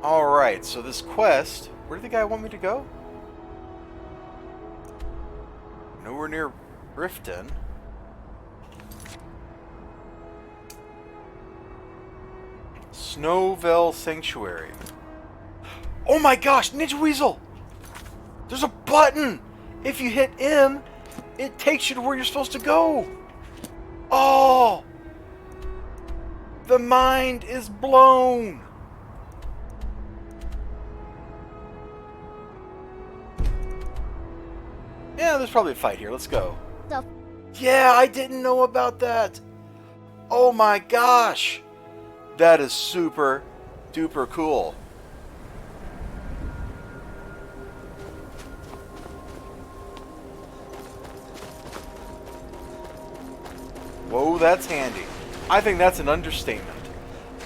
Alright, so this quest... Where did the guy want me to go? Nowhere near Riften. Snowville Sanctuary. Oh my gosh, Ninja Weasel! There's a button! If you hit M, it takes you to where you're supposed to go! Oh! The mind is blown! Yeah, there's probably a fight here. Let's go. Yeah, I didn't know about that! Oh my gosh! That is super duper cool. Whoa, that's handy. I think that's an understatement.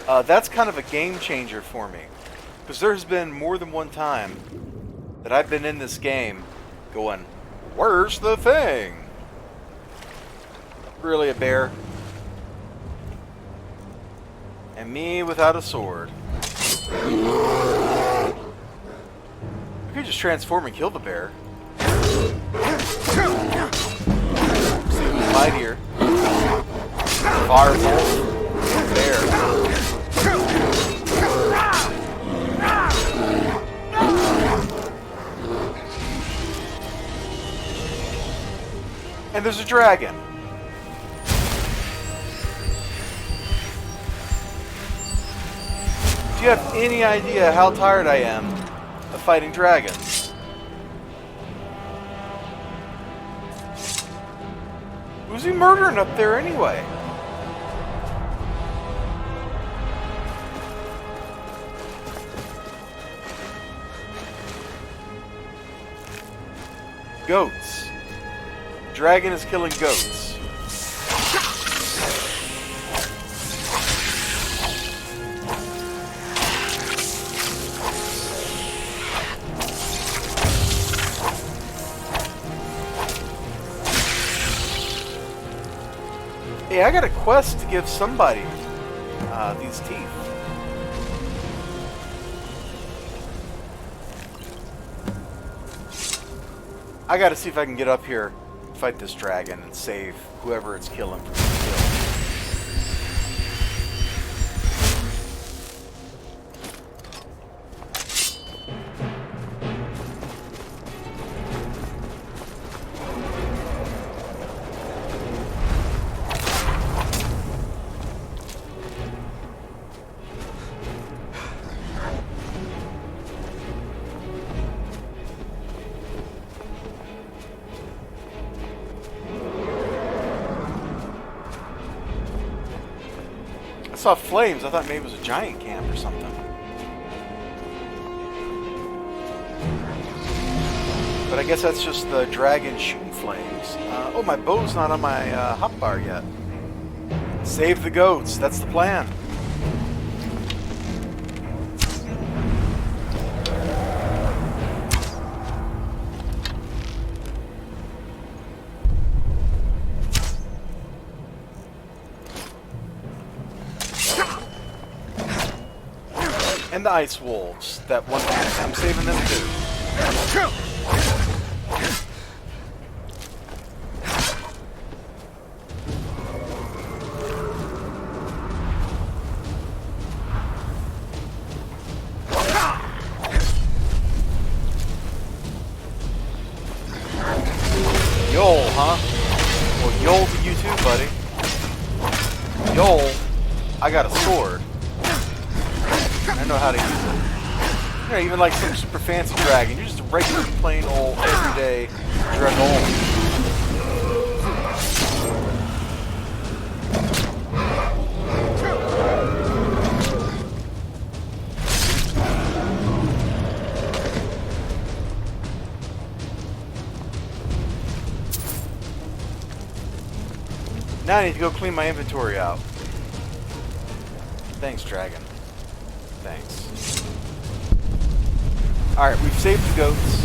That's kind of a game changer for me. Because there's been more than one time that I've been in this game going, where's the thing? Really, a bear? And me without a sword. I could just transform and kill the bear. See who's mightier. Firebolt. Bear. And there's a dragon. Do you have any idea how tired I am of fighting dragons? Who's he murdering up there anyway? Goats. Dragon is killing goats. Hey, I got a quest to give somebody these teeth. I gotta see if I can get up here, fight this dragon, and save whoever it's killing from being killed. I saw flames. I thought maybe it was a giant camp or something. But I guess that's just the dragon shooting flames. Oh, my bow's not on my hotbar yet. Save the goats. That's the plan. And the ice wolves. That one man. I'm saving them too. Yol, huh? Well, Yol to you too, buddy. Yol, I got a sword. I know how to use it. You know, even like some super fancy dragon. You're just a regular, plain old, everyday dragon. Now I need to go clean my inventory out. Thanks, dragon. Thanks. Alright, we've saved the goats.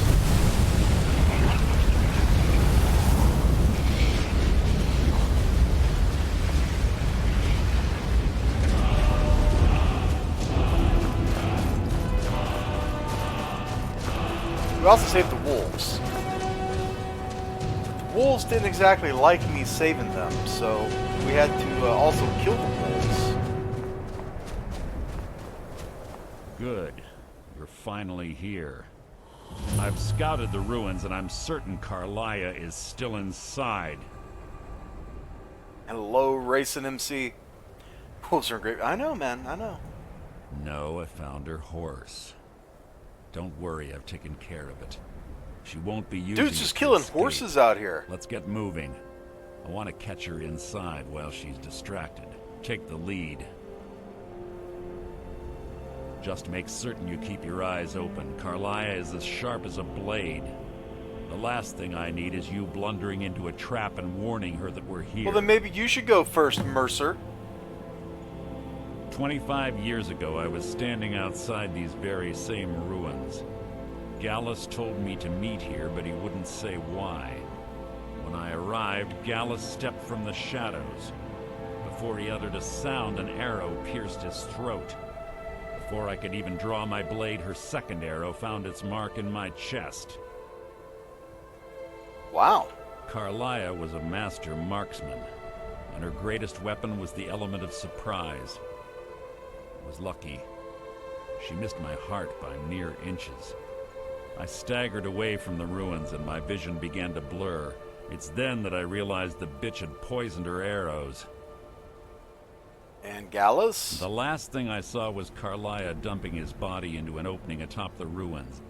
We also saved the wolves. Wolves didn't exactly like me saving them, so we had to also kill the wolves. Good. You're finally here. I've scouted the ruins and I'm certain Carlia is still inside. Hello, Racing MC. Wolves are great. I know, man. I know. No, I found her horse. Don't worry, I've taken care of it. She won't be using Dude's just killing horses out here. Let's get moving. I want to catch her inside while she's distracted. Take the lead. Just make certain you keep your eyes open. Carlia is as sharp as a blade. The last thing I need is you blundering into a trap and warning her that we're here. Well, then maybe you should go first, Mercer. 25 years ago, I was standing outside these very same ruins. Gallus told me to meet here, but he wouldn't say why. When I arrived, Gallus stepped from the shadows. Before he uttered a sound, an arrow pierced his throat. Before I could even draw my blade, her second arrow found its mark in my chest. Wow. Carlia was a master marksman, and her greatest weapon was the element of surprise. I was lucky. She missed my heart by mere inches. I staggered away from the ruins and my vision began to blur. It's then that I realized the bitch had poisoned her arrows. And Gallus? The last thing I saw was Carlia dumping his body into an opening atop the ruins.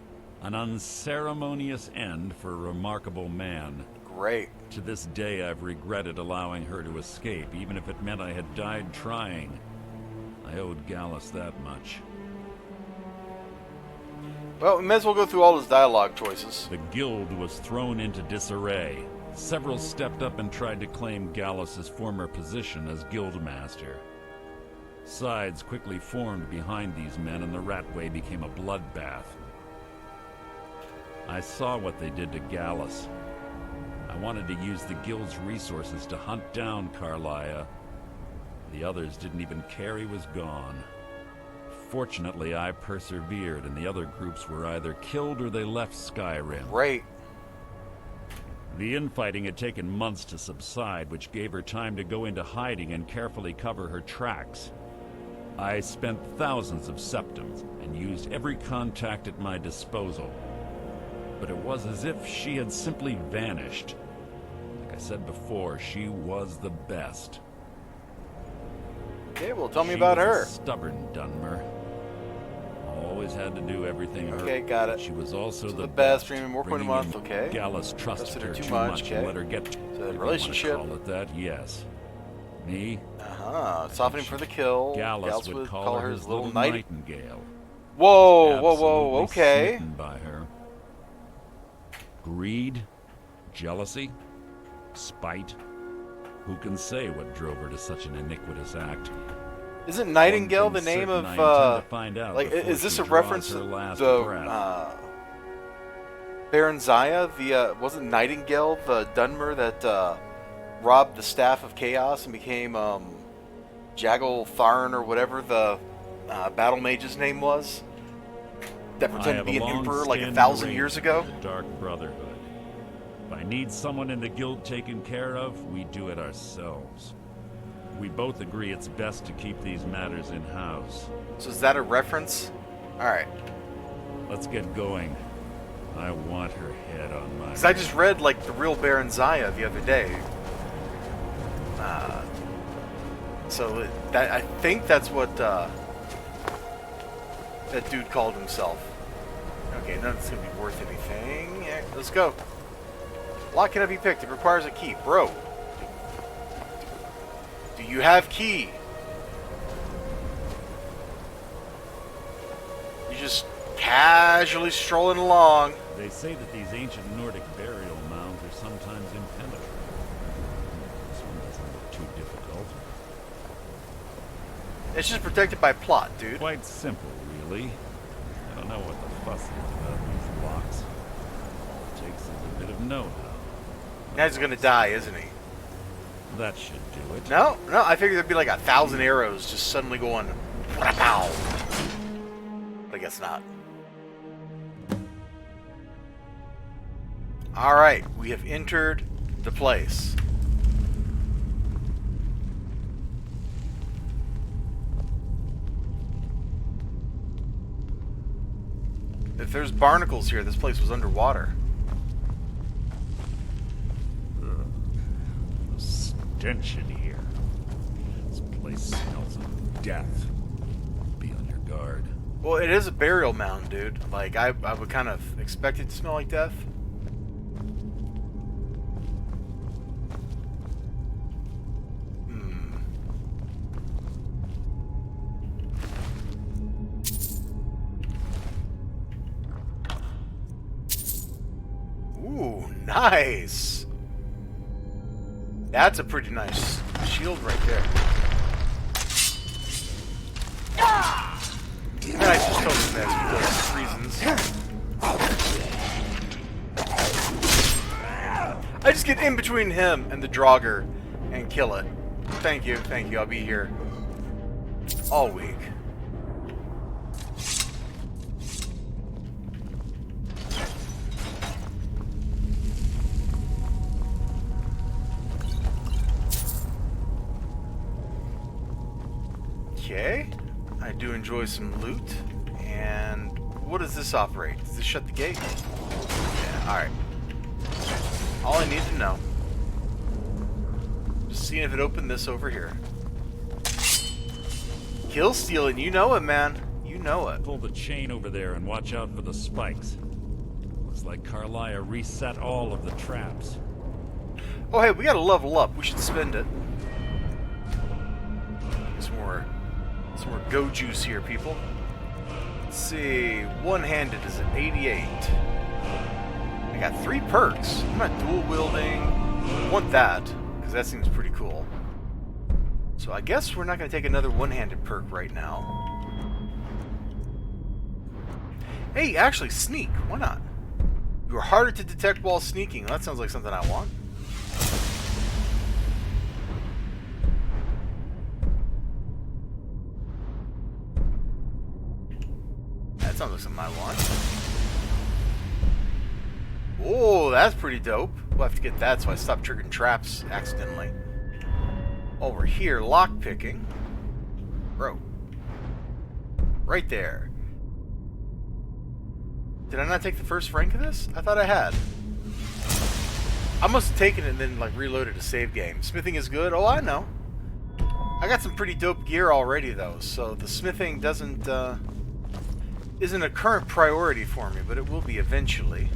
An unceremonious end for a remarkable man. Great. To this day, I've regretted allowing her to escape, even if it meant I had died trying. I owed Gallus that much. Well, we may as well go through all his dialogue choices. The guild was thrown into disarray. Several stepped up and tried to claim Gallus's former position as guildmaster. Sides quickly formed behind these men, and the Ratway became a bloodbath. I saw what they did to Gallus. I wanted to use the guild's resources to hunt down Carlia. The others didn't even care he was gone. Fortunately, I persevered, and the other groups were either killed or they left Skyrim. Great. The infighting had taken months to subside, which gave her time to go into hiding and carefully cover her tracks. I spent thousands of septims and used every contact at my disposal. But it was as if she had simply vanished. Like I said before, she was the best. Okay, well, tell me about her. She was a stubborn Dunmer. Always had to do everything her. Okay, got it. She was also So the best. best. Premium, more point a Bringing month. in Okay. Gallus trusted her too much Okay. and let her get. So if that you relationship. want to call it that, yes. Me. Softening for the kill. Gallus would call her his little nightingale. Whoa, whoa, whoa. Absolutely Okay. smitten by her. Greed, jealousy, spite. Who can say what drove her to such an iniquitous act? Isn't Nightingale One the thing name of certain I intend to find out like? before Is this she a draws reference to her last the breath. Baron Zaya? The wasn't Nightingale the Dunmer that robbed the Staff of Chaos and became Jaggle Tharn or whatever the battle mage's name was? That pretended to be an emperor like 1,000 years ago. The Dark Brotherhood. If I need someone in the guild taken care of, we do it ourselves. We both agree it's best to keep these matters in-house. So is that a reference? Alright. Let's get going. I want her head on my... Because I just read, like, the real Baron Zaya the other day. So that I think that's what that dude called himself. Okay, none of it's going to be worth anything. Yeah, let's go. Lock cannot be picked. It requires a key. Bro. Do you have key? You just casually strolling along. They say that these ancient Nordic burial mounds are sometimes impenetrable. This one doesn't look too difficult. It's just protected by plot, dude. Quite simple, really. I don't know what the fuss is about these locks. All it takes is a bit of know-how. Now he's gonna die, isn't he? That should do it. No, I figured there'd be like 1,000 arrows just suddenly going, pow. But I guess not. Alright, we have entered the place. If there's barnacles here, this place was underwater. The stench in here. This place smells of death. Be on your guard. Well, it is a burial mound, dude. Like, I would kind of expect it to smell like death. Ooh, nice. That's a pretty nice shield right there. And I just told him that for reasons. I just get in between him and the Draugr and kill it. Thank you, I'll be here all week. Okay, I do enjoy some loot. And what does this operate? Does this shut the gate? Yeah, alright. All I need to know. Just seeing if it opened this over here. Kill stealing, you know it, man. You know it. Pull the chain over there and watch out for the spikes. Looks like Carlia reset all of the traps. Oh, hey, we gotta level up. We should spend it. Some more go juice here, people. Let's see. One-handed is at 88. I got 3 perks. I'm not dual wielding. I want that, because that seems pretty cool. So I guess we're not going to take another one-handed perk right now. Hey, actually, sneak. Why not? You are harder to detect while sneaking. That sounds like something I want. That sounds like something I want. Oh, that's pretty dope. We'll have to get that so I stop triggering traps accidentally. Over here, lock picking. Bro. Right there. Did I not take the first rank of this? I thought I had. I must have taken it and then like reloaded a save game. Smithing is good? Oh, I know. I got some pretty dope gear already though, so the smithing isn't a current priority for me, but it will be eventually.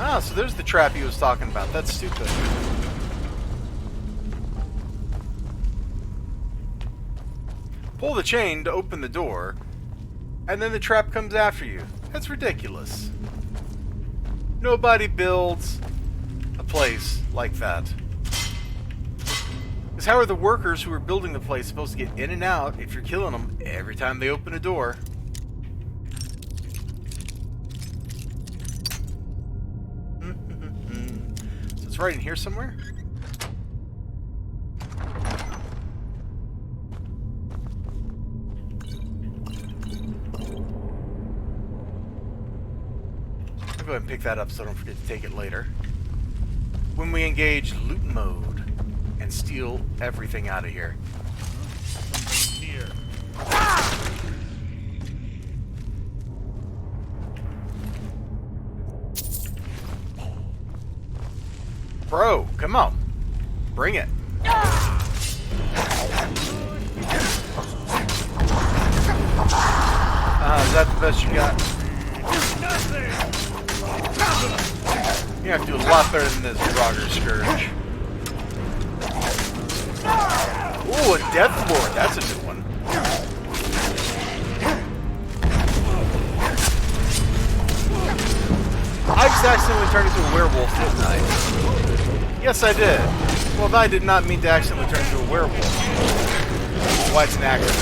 Ah, so there's the trap he was talking about. That's stupid. Pull the chain to open the door, and then the trap comes after you. That's ridiculous. Nobody builds a place like that. Because how are the workers who are building the place supposed to get in and out if you're killing them every time they open a door? So it's right in here somewhere? I'll go ahead and pick that up so I don't forget to take it later. When we engage loot mode and steal everything out of here. Here. Bro, come on. Bring it. Is that the best you got? You have to do a lot better than this Draugr Scourge. Ooh, a Death Lord. That's a new one. I just accidentally turned into a werewolf, didn't I? Yes, I did. Well, I did not mean to accidentally turn into a werewolf. Why, it's an accident.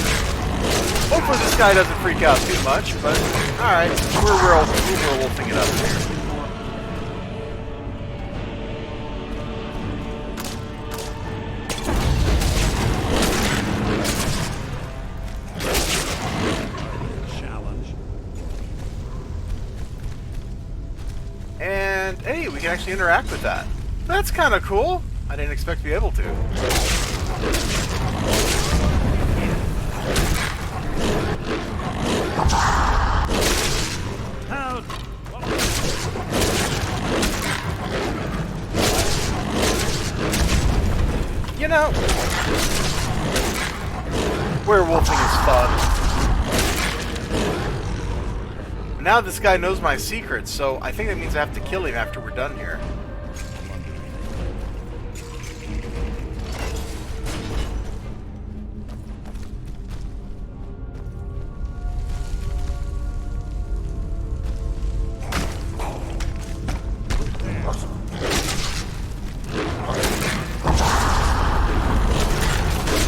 Hopefully this guy doesn't freak out too much, but alright, we're werewolfing it up here. actually interact with that. That's kind of cool. I didn't expect to be able to. You know, werewolfing is fun. Now this guy knows my secrets, so I think that means I have to kill him after we're done here.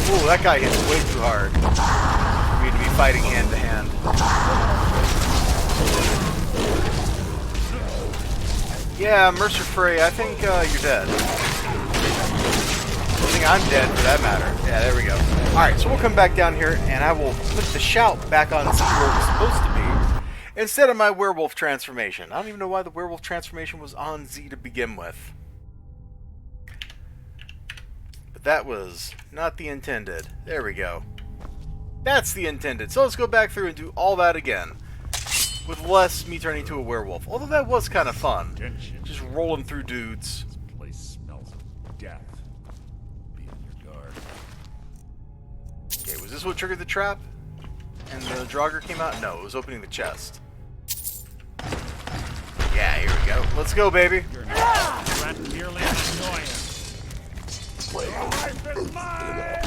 Ooh, that guy hits way too hard for me to be fighting hand to hand. Yeah, Mercer Frey, I think you're dead. I think I'm dead for that matter. Yeah, there we go. Alright, so we'll come back down here and I will put the shout back on Z where it was supposed to be instead of my werewolf transformation. I don't even know why the werewolf transformation was on Z to begin with. But that was not the intended. There we go. That's the intended. So let's go back through and do all that again. With less me turning into a werewolf. Although that was kind of fun. Just rolling through dudes. This place smells of death. Be on your guard. Okay, was this what triggered the trap? And the Draugr came out? No, it was opening the chest. Yeah, here we go. Let's go, baby. You're not a threat, merely an annoyance. Your life is mine!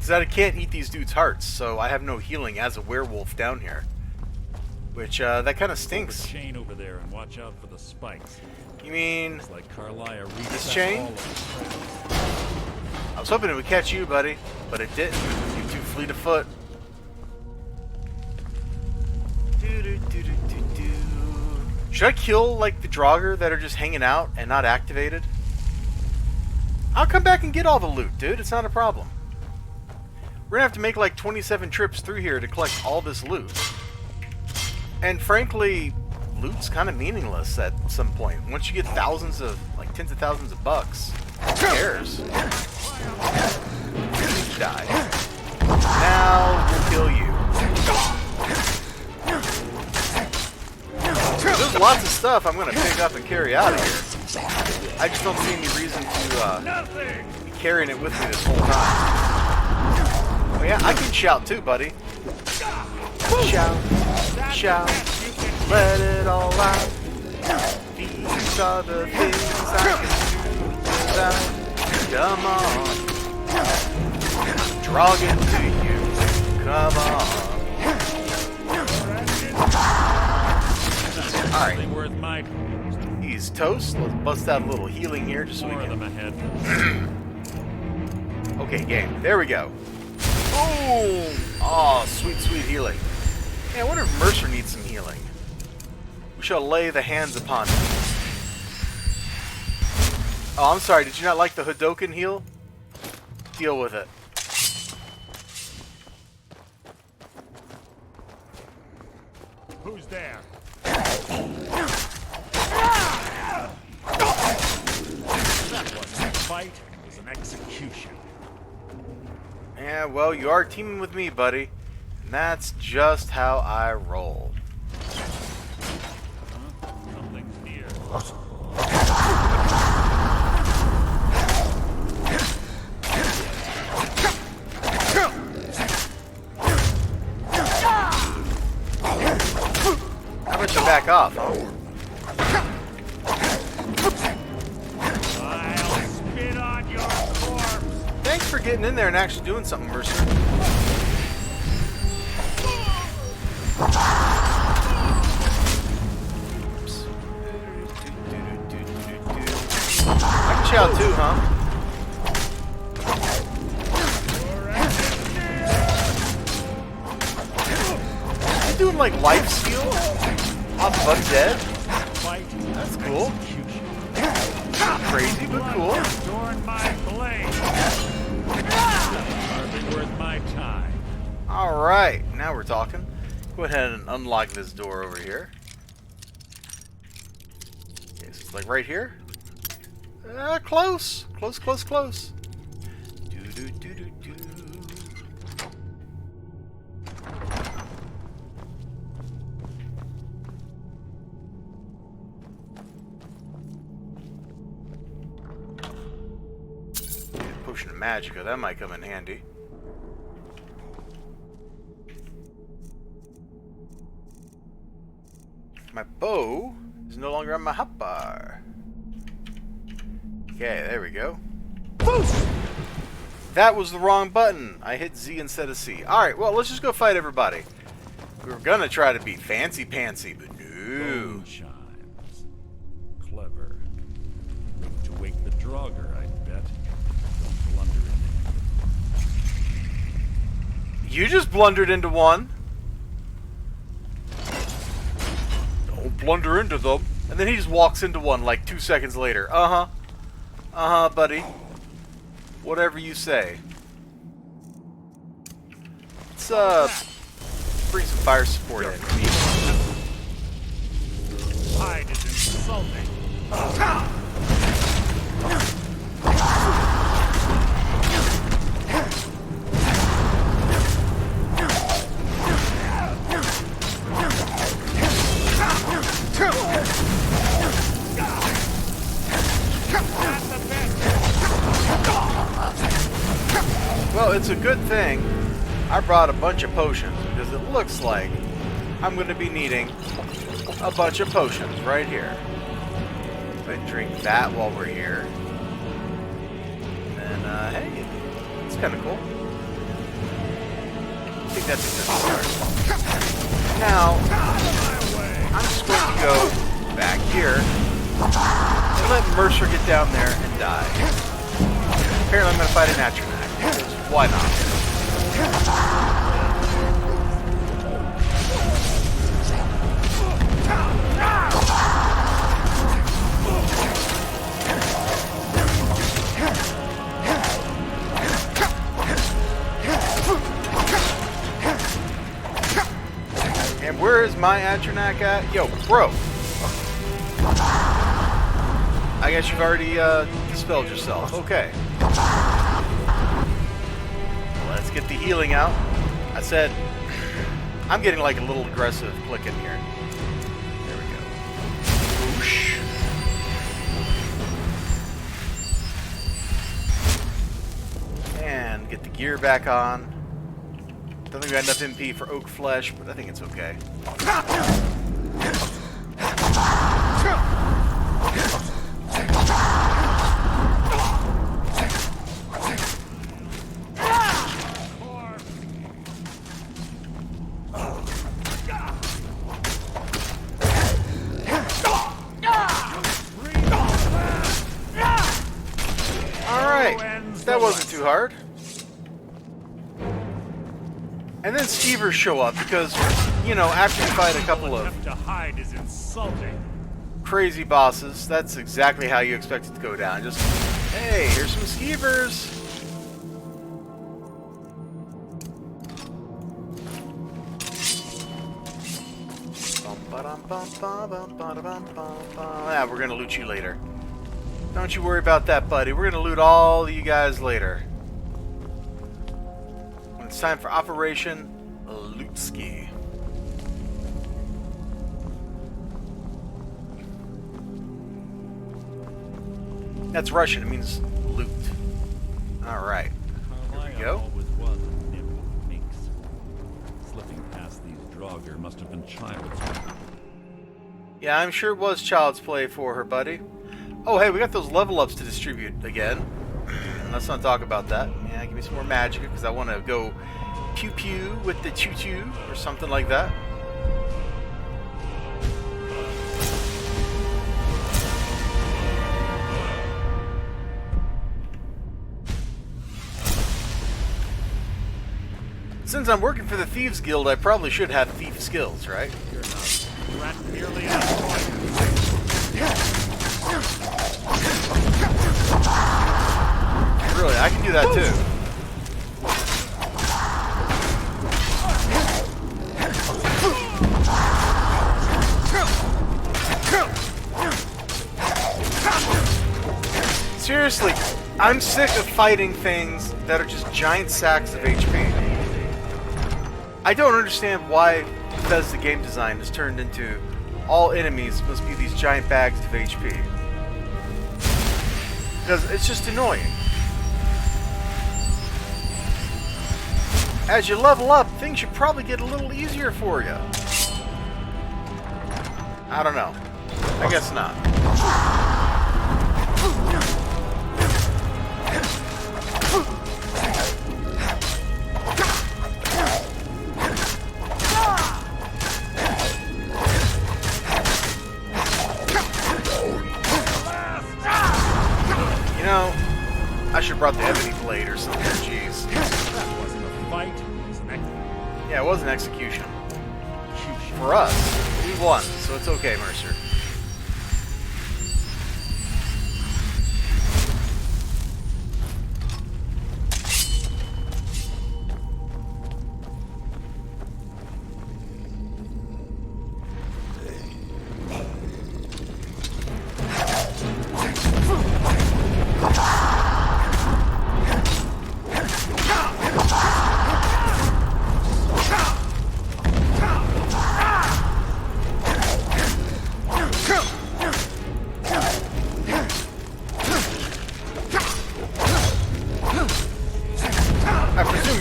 That I can't eat these dudes' hearts, so I have no healing as a werewolf down here. Which, that kind of stinks. Put the chain over there and watch out for the spikes. You mean... It's like Carlia this chain? I was hoping it would catch you, buddy, but it didn't. You too fleet of foot. Should I kill, like, the Draugr that are just hanging out and not activated? I'll come back and get all the loot, dude. It's not a problem. We're gonna have to make like 27 trips through here to collect all this loot. And frankly, loot's kind of meaningless at some point. Once you get thousands of, like tens of thousands of bucks, who cares? Die. Now we'll kill you. There's lots of stuff I'm gonna pick up and carry out of here. I just don't see any reason to be carrying it with me this whole time. Oh yeah, I can shout too, buddy. Shout, shout, let it all out. These are the things I can do. Come on, draw it to you. Come on. All right. Worth my... He's toast. Let's bust out a little healing here, just so we can. Okay, game. There we go. Boom! Oh, sweet, sweet healing. Yeah, I wonder if Mercer needs some healing. We shall lay the hands upon him. Oh, I'm sorry. Did you not like the Hadoken heal? Deal with it. Who's there? That wasn't a fight. It was an execution. Yeah, well, you are teaming with me, buddy. And that's just how I roll. Something's near. How about you back off, huh? I'll spit on your corpse. Thanks for getting in there and actually doing something, Mercer. Oops. I can shout too, huh? You doing like life steal off of undead? That's cool. Crazy, but cool. Worth my time. Alright, now we're talking. Go ahead and unlock this door over here. Like right here? Close. Close, close, close. Do-do-do-do-do. Potion of Magicka, that might come in handy. My bow is no longer on my hotbar. Okay, there we go. Boost! That was the wrong button. I hit Z instead of C. Alright, well, let's just go fight everybody. We were gonna try to be fancy pantsy, but no. Phone chimes. Clever. To wake the Draugr, I bet. Don't blunder into. You just blundered into one. Don't blunder into them. And then he just walks into one like 2 seconds later. Uh-huh. Uh-huh, buddy. Whatever you say. Let's, bring some fire support in. Hide is insulting. Well, it's a good thing I brought a bunch of potions, because it looks like I'm going to be needing a bunch of potions right here. So I drink that while we're here. And then, hey, it's kind of cool. I think that's a good start. Now, I'm just going to go back here and let Mercer get down there and die. Apparently I'm going to fight an Atronach, because why not? And where is my Atronach at? Yo, bro! I guess you've already dispelled yourself. Okay. Let's get the healing out. I said, I'm getting like a little aggressive clicking here. There we go. Whoosh. And get the gear back on. Don't think we got enough MP for oak flesh, but I think it's okay. That wasn't too hard. And then Skeevers show up because, you know, after you fight a couple of crazy bosses, that's exactly how you expect it to go down. Just, hey, here's some Skeevers. Yeah, we're gonna loot you later. Don't you worry about that, buddy. We're going to loot all of you guys later. When it's time for Operation Lootski. That's Russian. It means loot. Alright. Here we go. Slipping past these Draugr must have been child's play. Yeah, I'm sure it was child's play for her, buddy. Oh, hey, we got those level ups to distribute again. Let's not talk about that. Yeah, give me some more magic because I want to go pew pew with the choo choo or something like that. Since I'm working for the Thieves Guild, I probably should have thief skills, right? You're not nearly enough. Really, I can do that too. Seriously, I'm sick of fighting things that are just giant sacks of HP. I don't understand why Bethesda game design has turned into all enemies must be these giant bags of HP. Because it's just annoying. As you level up, things should probably get a little easier for you. I don't know. I guess not. You know, I should have brought the ebony blade or something. Jeez. That wasn't a fight. It was an Yeah, it was an execution. For us, we won, so it's okay, Mercer.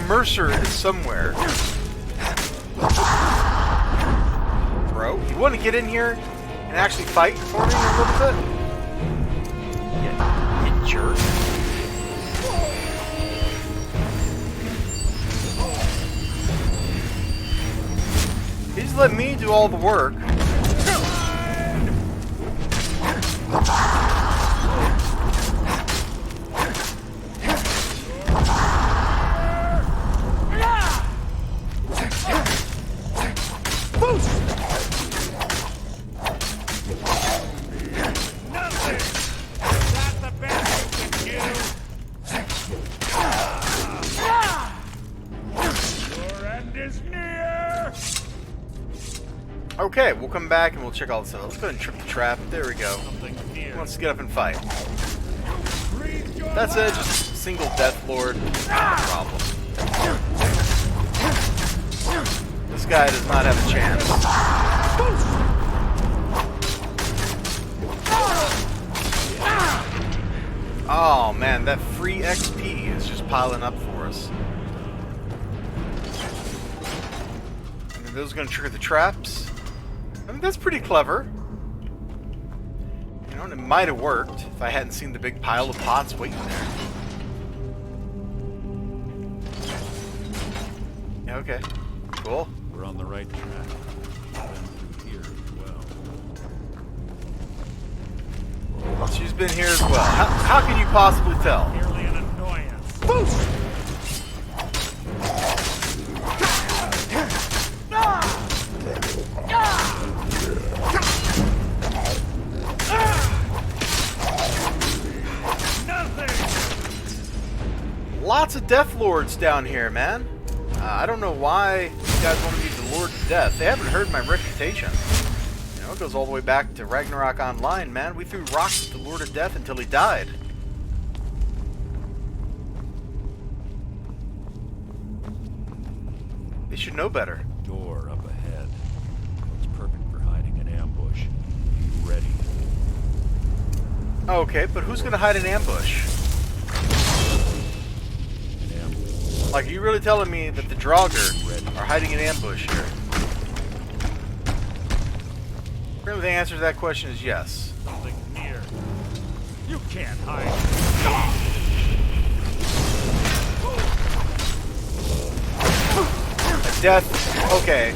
Mercer is somewhere. Bro, you want to get in here and actually fight for me a little bit? You jerk. You just let me do all the work. Okay, we'll come back and we'll check all this out. Let's go ahead and trip the trap. There we go. Let's get up and fight. That's it, just a single Death Lord. No problem. This guy does not have a chance. Oh man, that free XP is just piling up for us. I mean, those are going to trigger the traps. I mean, that's pretty clever. You know, and it might have worked if I hadn't seen the big pile of pots waiting there. Yeah, okay. Cool. We're on the right track. Been through here as well. She's been here as well. How can you possibly tell? Nearly an annoyance. Boost! Lots of Death Lords down here, man. I don't know why you guys want to be the Lord of Death. They haven't heard my reputation. You know, it goes all the way back to Ragnarok Online, man. We threw rocks at the Lord of Death until he died. They should know better. Door up ahead. Looks perfect for hiding an ambush. Be ready. Okay, but who's going to hide an ambush? Like, are you really telling me that the Draugr are hiding an ambush here? Apparently the answer to that question is yes. Something near. You can't hide. A death. Okay.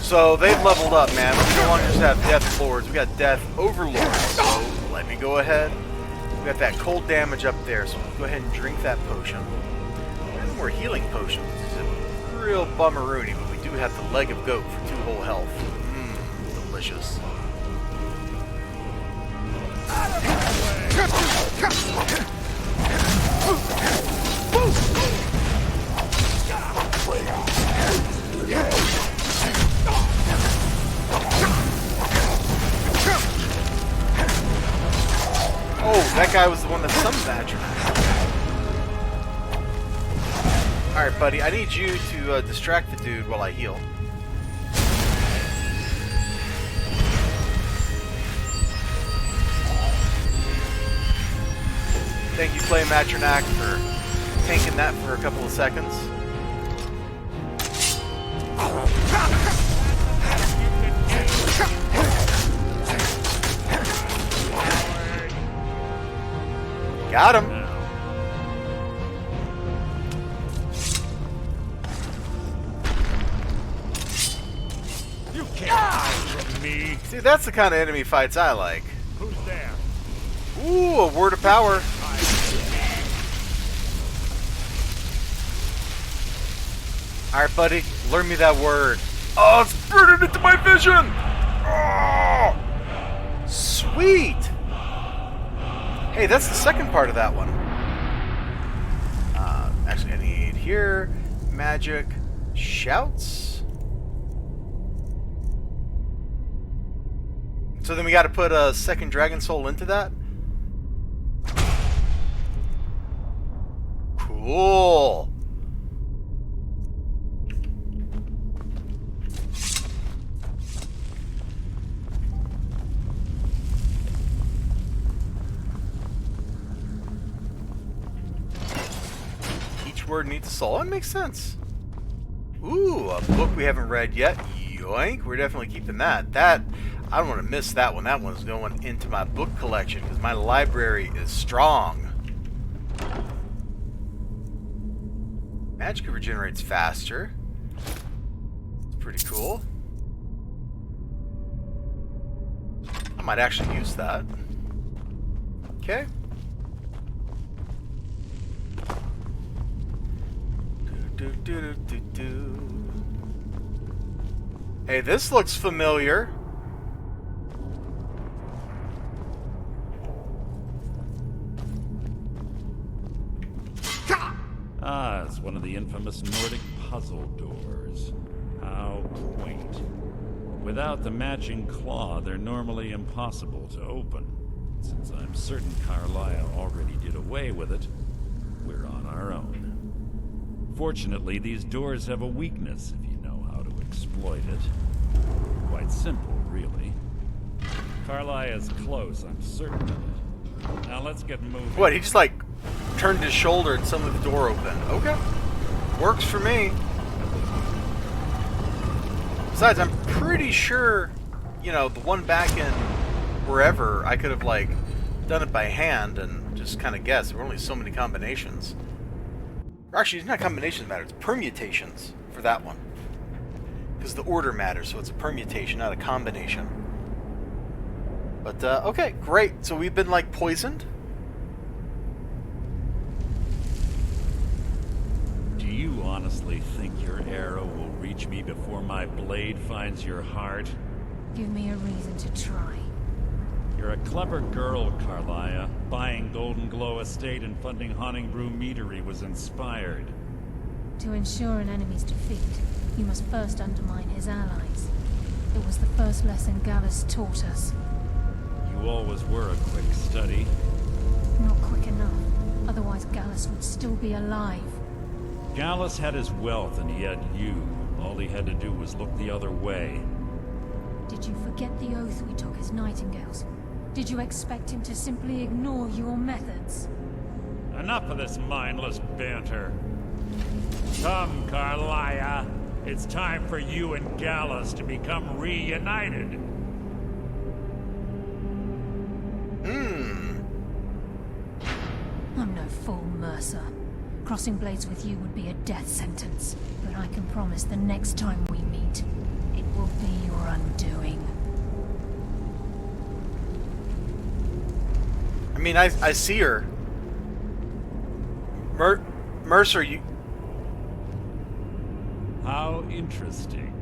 So they've leveled up, man. We no longer just have Death Lords. We got Death Overlords. So let me go ahead. We got that cold damage up there, so we'll go ahead and drink that potion. More healing potions. It's a real bummeroony, but we do have the leg of goat for 2 whole health. Mmm, delicious. Oh, that guy was the one that summoned Badger. Alright, buddy, I need you to distract the dude while I heal. Thank you, Play Matronac, for tanking that for a couple of seconds. Got him. You can't hide from me. See, that's the kind of enemy fights I like. Who's there? Ooh, a word of power. Alright, buddy, learn me that word. Oh, it's burning into my vision! Oh, sweet! Hey, that's the second part of that one. Actually, I need here, magic, shouts. So then we gotta put a second dragon soul into that? Cool! Word needs a soul. That makes sense. Ooh, a book we haven't read yet. Yoink. We're definitely keeping that. I don't want to miss that one. That one's going into my book collection because my library is strong. Magic regenerates faster. It's pretty cool. I might actually use that. Okay. Hey, this looks familiar. Ah, it's one of the infamous Nordic puzzle doors. How quaint. Without the matching claw, they're normally impossible to open. Since I'm certain Carlisle already did away with it, we're on our own. Fortunately, these doors have a weakness if you know how to exploit it. Quite simple, really. Carlisle is close, I'm certain of it. Now let's get moving. What, he just like turned his shoulder and suddenly the door opened. Okay. Works for me. Besides, I'm pretty sure, you know, the one back in wherever, I could have like done it by hand and just kind of guessed. There were only so many combinations. Or actually, it's not combinations that matter, it's permutations for that one. Because the order matters, so it's a permutation, not a combination. But, okay, great. So we've been, like, poisoned? Do you honestly think your arrow will reach me before my blade finds your heart? Give me a reason to try. You're a clever girl, Carlisle. Buying Golden Glow Estate and funding Haunting Brew Meadery was inspired. To ensure an enemy's defeat, you must first undermine his allies. It was the first lesson Gallus taught us. You always were a quick study. Not quick enough. Otherwise Gallus would still be alive. Gallus had his wealth and he had you. All he had to do was look the other way. Did you forget the oath we took as Nightingales? Did you expect him to simply ignore your methods? Enough of this mindless banter. Come, Carlisle. It's time for you and Gallus to become reunited. I'm no fool, Mercer. Crossing blades with you would be a death sentence. But I can promise the next time we meet, it will be your undoing. I mean, I see her. Mercer, you... How interesting.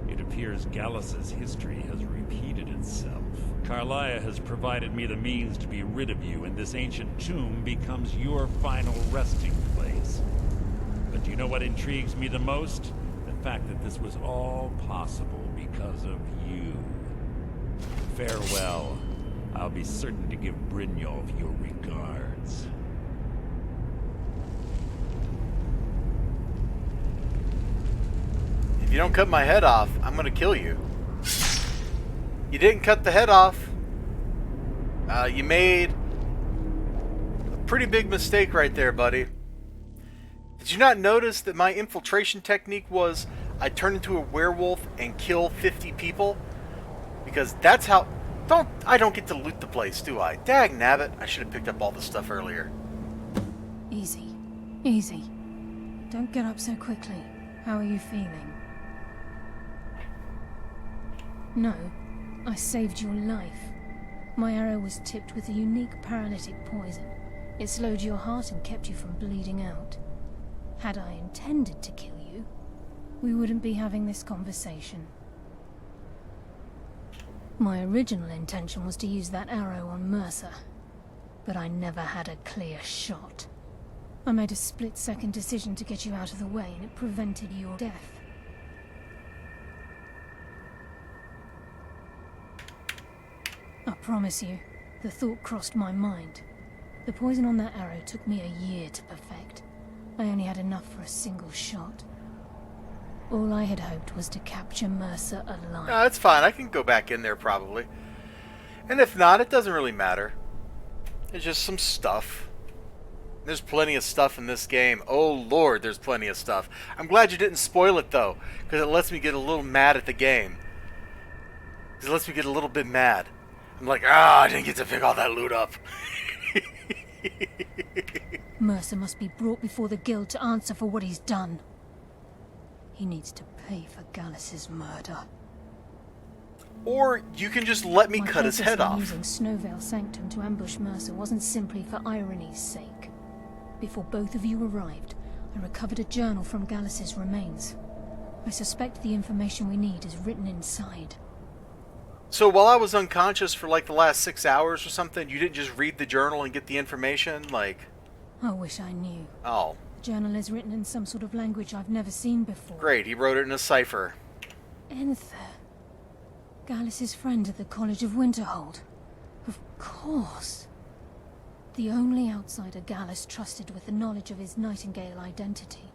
It appears Gallus's history has repeated itself. Carlisle has provided me the means to be rid of you, and this ancient tomb becomes your final resting place. But do you know what intrigues me the most? The fact that this was all possible because of you. Farewell. I'll be certain to give Brynjolf your regards. If you don't cut my head off, I'm gonna kill you. You didn't cut the head off. You made a pretty big mistake right there, buddy. Did you not notice that my infiltration technique was I turn into a werewolf and kill 50 people? Because that's how... I don't get to loot the place, do I? Dag nabbit. I should have picked up all this stuff earlier. Easy. Easy. Don't get up so quickly. How are you feeling? No, I saved your life. My arrow was tipped with a unique paralytic poison. It slowed your heart and kept you from bleeding out. Had I intended to kill you, we wouldn't be having this conversation. My original intention was to use that arrow on Mercer, but I never had a clear shot. I made a split-second decision to get you out of the way, and it prevented your death. I promise you, the thought crossed my mind. The poison on that arrow took me a year to perfect. I only had enough for a single shot. All I had hoped was to capture Mercer alive. No, that's fine. I can go back in there probably. And if not, it doesn't really matter. It's just some stuff. There's plenty of stuff in this game. Oh lord, there's plenty of stuff. I'm glad you didn't spoil it though, because it lets me get a little mad at the game. It lets me get a little bit mad. I'm like, I didn't get to pick all that loot up. Mercer must be brought before the guild to answer for what he's done. He needs to pay for Gallus's murder. Or you can just let me cut his head off. Using Snowvale Sanctum to ambush Mercer wasn't simply for irony's sake. Before both of you arrived, I recovered a journal from Gallus's remains. I suspect the information we need is written inside. So while I was unconscious for like the last 6 hours or something, you didn't just read the journal and get the information? Like... I wish I knew. Oh. The journal is written in some sort of language I've never seen before. Great, he wrote it in a cipher. Enther. Gallus's friend at the College of Winterhold. Of course. The only outsider Gallus trusted with the knowledge of his Nightingale identity.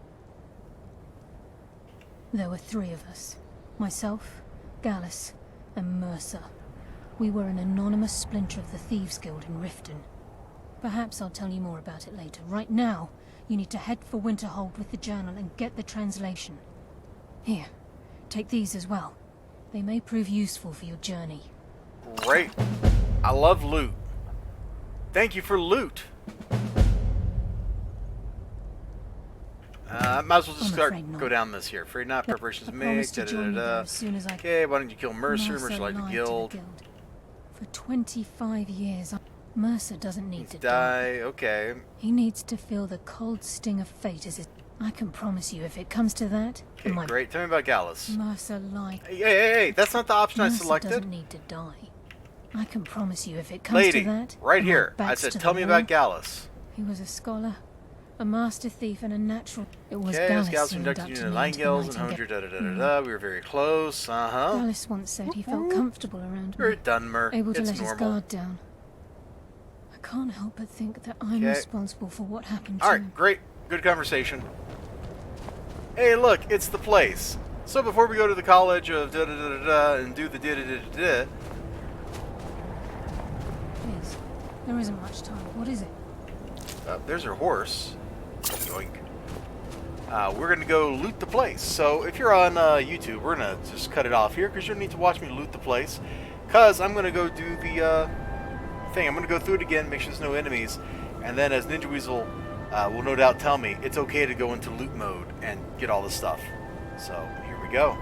There were 3 of us. Myself, Gallus, and Mercer. We were an anonymous splinter of the Thieves Guild in Riften. Perhaps I'll tell you more about it later. Right now, you need to head for Winterhold with the journal and get the translation. Here, take these as well. They may prove useful for your journey. Great. I love loot. Thank you for loot. Might as well just go down this here. Afraid not. Preparations made. Okay, why don't you kill Mercer? Mercer like the guild. For 25 years, Mercer doesn't need to die. Okay. He needs to feel the cold sting of fate as it. I can promise you, if it comes to that. Okay, great. Tell me about Gallus. Mercer like. Hey! That's not the option I selected. Mercer doesn't need to die. I can promise you, if it comes to that. Right here. I said, tell me about Gallus. He was a scholar, a master thief, and a natural. It was Gallus inducted you into Nightingales and honed your We were very close. Gallus once said he felt comfortable around me. You're done, Mer. Able to it's let normal. his guard down. I can't help but think that I'm responsible for what happened to him. Alright, great. Good conversation. Hey, look, it's the place. So before we go to the college of and do the Please. There isn't much time. What is it? There's her horse. Yoink. We're going to go loot the place. So if you're on YouTube, we're going to just cut it off here because you'll need to watch me loot the place. Because I'm going to go do the thing. I'm going to go through it again, make sure there's no enemies. And then as Ninja Weasel will no doubt tell me, it's okay to go into loot mode and get all the stuff. So here we go.